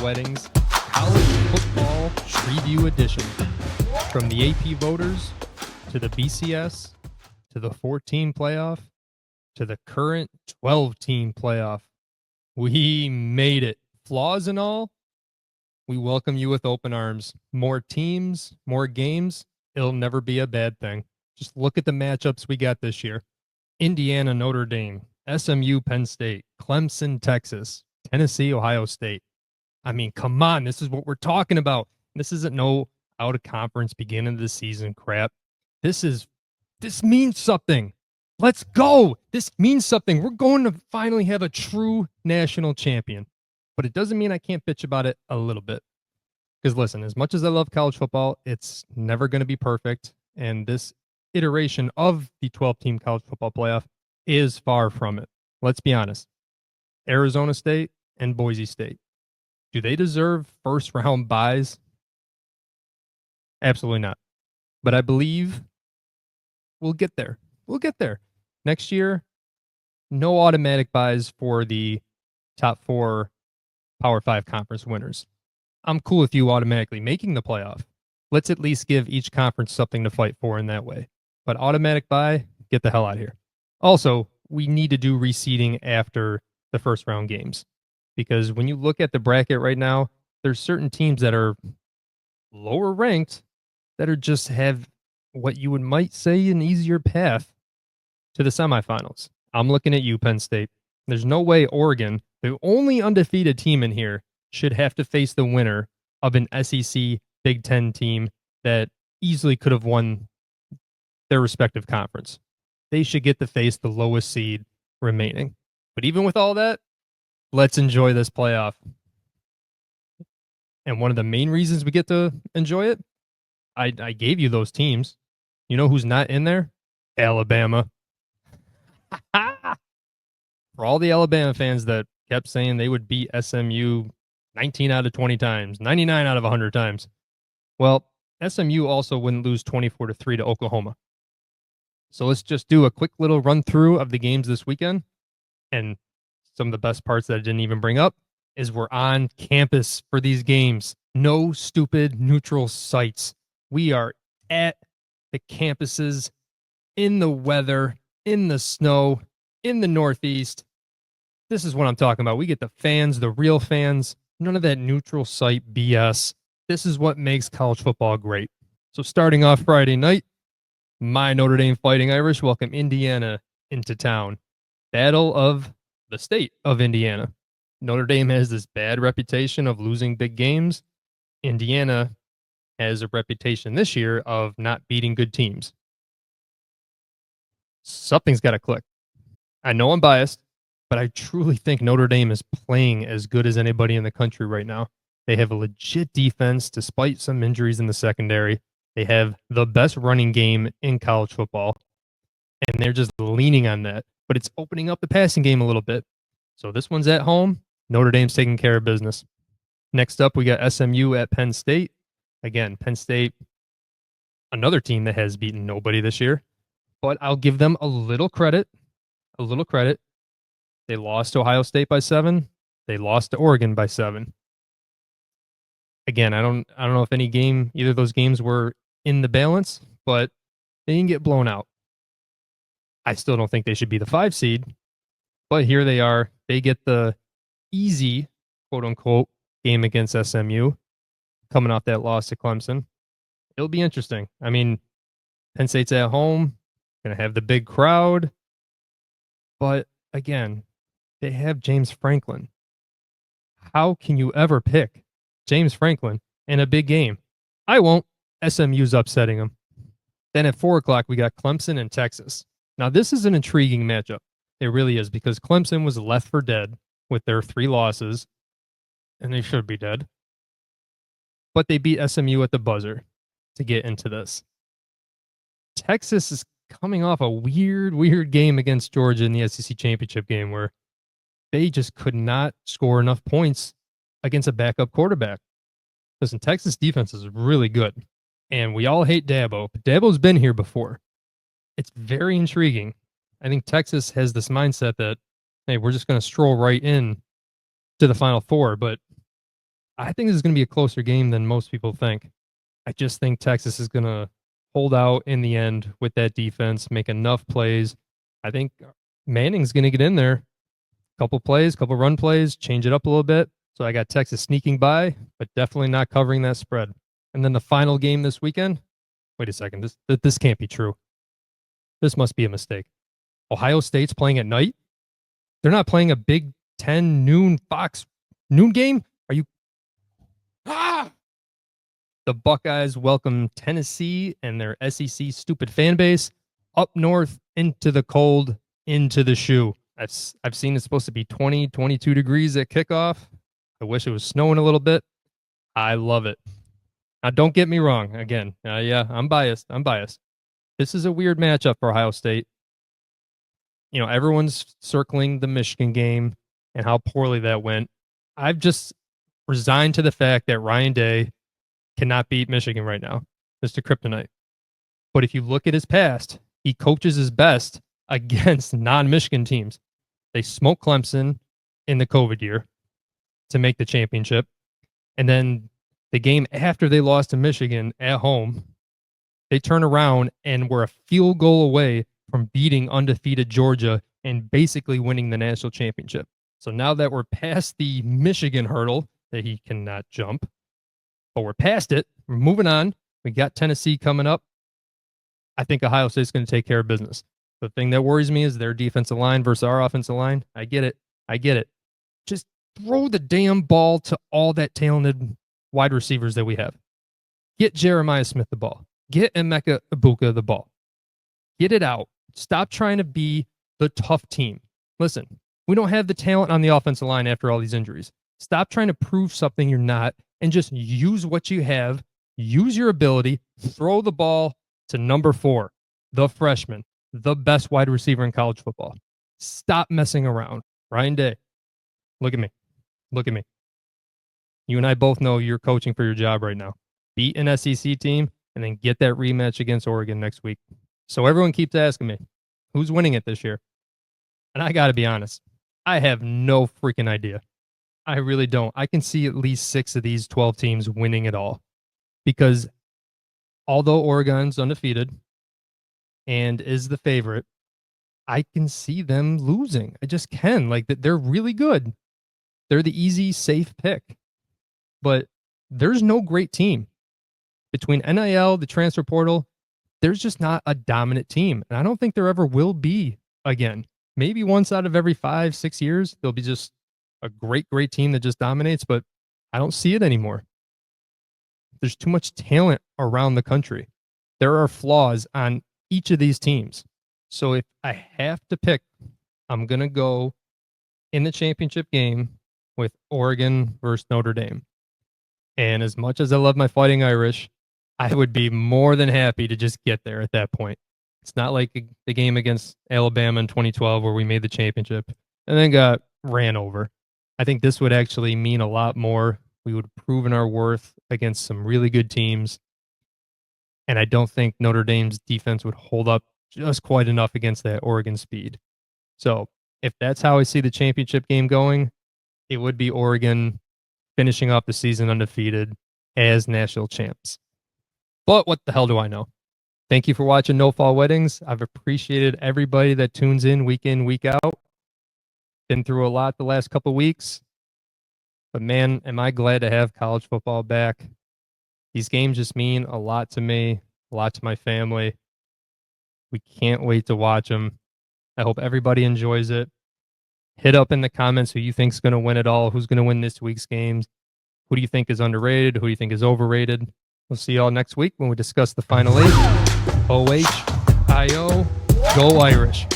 weddings, college football preview edition. From the AP voters to the BCS to the 14 playoff to the current 12-team playoff, we made it. Flaws and all, we welcome you with open arms. More teams, more games, it'll never be a bad thing. Just look at the matchups we got this year. Indiana, Notre Dame, SMU, Penn State, Clemson, Texas, Tennessee, Ohio State. I mean, come on, this is what we're talking about. This isn't no out of conference beginning of the season crap. This means something. Let's go. This means something. We're going to finally have a true national champion. But it doesn't mean I can't bitch about it a little bit. Because listen, as much as I love college football, it's never going to be perfect. And this iteration of the 12-team college football playoff is far from it. Let's be honest. Arizona State and Boise State. Do they deserve first-round byes? Absolutely not. But I believe we'll get there. We'll get there. Next year, no automatic byes for the top 4 Power 5 conference winners. I'm cool with you automatically making the playoff. Let's at least give each conference something to fight for in that way. But automatic bye, get the hell out of here. Also, we need to do reseeding after the first round games. Because when you look at the bracket right now, there's certain teams that are lower ranked that are just have what you might say an easier path to the semifinals. I'm looking at you, Penn State. There's no way Oregon, the only undefeated team in here, should have to face the winner of an SEC Big Ten team that easily could have won their respective conference. They should get to face the lowest seed remaining. But even with all that, let's enjoy this playoff. And one of the main reasons we get to enjoy it, I gave you those teams. You know who's not in there? Alabama. For all the Alabama fans that kept saying they would beat SMU 19 out of 20 times, 99 out of 100 times. Well, SMU also wouldn't lose 24-3 to Oklahoma. So let's just do a quick little run through of the games this weekend. And some of the best parts that I didn't even bring up is we're on campus for these games. No stupid neutral sites. We are at the campuses, in the weather, in the snow, in the Northeast. This is what I'm talking about. We get the fans, the real fans, none of that neutral site BS. This is what makes college football great. So starting off Friday night, my Notre Dame Fighting Irish welcome Indiana into town. Battle of the state of Indiana. Notre Dame has this bad reputation of losing big games. Indiana has a reputation this year of not beating good teams. Something's got to click. I know I'm biased, but I truly think Notre Dame is playing as good as anybody in the country right now. They have a legit defense despite some injuries in the secondary. They have the best running game in college football, and they're just leaning on that. But it's opening up the passing game a little bit. So this one's at home. Notre Dame's taking care of business. Next up, we got SMU at Penn State. Again, Penn State, another team that has beaten nobody this year. But I'll give them a little credit. A little credit. They lost to Ohio State by 7. They lost to Oregon by 7. Again, I don't know if either of those games were in the balance, but they didn't get blown out. I still don't think they should be the 5 seed, but here they are. They get the easy, quote unquote, game against SMU, coming off that loss to Clemson. It'll be interesting. I mean, Penn State's at home, going to have the big crowd, but again, they have James Franklin. How can you ever pick James Franklin in a big game? I won't. SMU's upsetting them. Then at 4 o'clock, we got Clemson and Texas. Now, this is an intriguing matchup. It really is, because Clemson was left for dead with their 3 losses, and they should be dead. But they beat SMU at the buzzer to get into this. Texas is coming off a weird game against Georgia in the SEC championship game where they just could not score enough points against a backup quarterback. Listen, Texas defense is really good, and we all hate Dabo, but Dabo's been here before. It's very intriguing. I think Texas has this mindset that, hey, we're just going to stroll right in to the Final Four, but I think this is going to be a closer game than most people think. I just think Texas is going to hold out in the end with that defense, make enough plays. I think Manning's going to get in there, couple plays, couple run plays, change it up a little bit. So I got Texas sneaking by, but definitely not covering that spread. And then the final game this weekend. Wait a second, this can't be true. This must be a mistake. Ohio State's playing at night. They're not playing a Big 10 noon Fox noon game. Are you? Ah! The Buckeyes welcome Tennessee and their SEC stupid fan base up north into the cold, into the shoe. I've seen it's supposed to be 20, 22 degrees at kickoff. I wish it was snowing a little bit. I love it. Now, don't get me wrong. Again, yeah, I'm biased. This is a weird matchup for Ohio State. You know, everyone's circling the Michigan game and how poorly that went. I've just resigned to the fact that Ryan Day cannot beat Michigan right now. Mr. Kryptonite. But if you look at his past, he coaches his best against non-Michigan teams. They smoked Clemson in the COVID year to make the championship. And then the game after they lost to Michigan at home, they turn around and were a field goal away from beating undefeated Georgia and basically winning the national championship. So now that we're past the Michigan hurdle that he cannot jump, but we're past it, we're moving on. We got Tennessee coming up. I think Ohio State's going to take care of business. The thing that worries me is their defensive line versus our offensive line. I get it. Just throw the damn ball to all that talented wide receivers that we have. Get Jeremiah Smith the ball. Get Emeka Ibuka the ball. Get it out. Stop trying to be the tough team. Listen, we don't have the talent on the offensive line after all these injuries. Stop trying to prove something you're not and just use what you have. Use your ability. Throw the ball to number 4, the freshman, the best wide receiver in college football. Stop messing around. Ryan Day, look at me. You and I both know you're coaching for your job right now. Beat an SEC team and then get that rematch against Oregon next week. So everyone keeps asking me, who's winning it this year? And I got to be honest, I have no freaking idea. I really don't. I can see at least 6 of these 12 teams winning it all. Because although Oregon's undefeated and is the favorite, I can see them losing. I just can. Like, they're really good. They're the easy, safe pick. But there's no great team. Between NIL, the transfer portal, there's just not a dominant team. And I don't think there ever will be again. Maybe once out of every 5-6 years, there'll be just a great team that just dominates, but I don't see it anymore. There's too much talent around the country. There are flaws on each of these teams. So if I have to pick, I'm going to go in the championship game with Oregon versus Notre Dame. And as much as I love my Fighting Irish, I would be more than happy to just get there at that point. It's not like the game against Alabama in 2012 where we made the championship and then got ran over. I think this would actually mean a lot more. We would have proven our worth against some really good teams. And I don't think Notre Dame's defense would hold up just quite enough against that Oregon speed. So if that's how I see the championship game going, it would be Oregon finishing off the season undefeated as national champs. But what the hell do I know? Thank you for watching No Fall Weddings. I've appreciated everybody that tunes in, week out. Been through a lot the last couple weeks. But man, am I glad to have college football back. These games just mean a lot to me, a lot to my family. We can't wait to watch them. I hope everybody enjoys it. Hit up in the comments who you think is going to win it all, who's going to win this week's games. Who do you think is underrated? Who do you think is overrated? We'll see y'all next week when we discuss the Final 8. OHIO, go Irish.